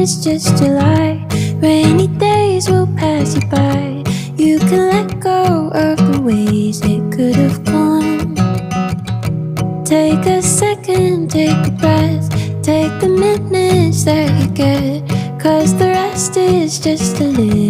is just a lie. Rainy days will pass you by. You can let go of the ways it could have gone. Take a second, take a breath, take the minutes that you get, 'cause the rest is just a little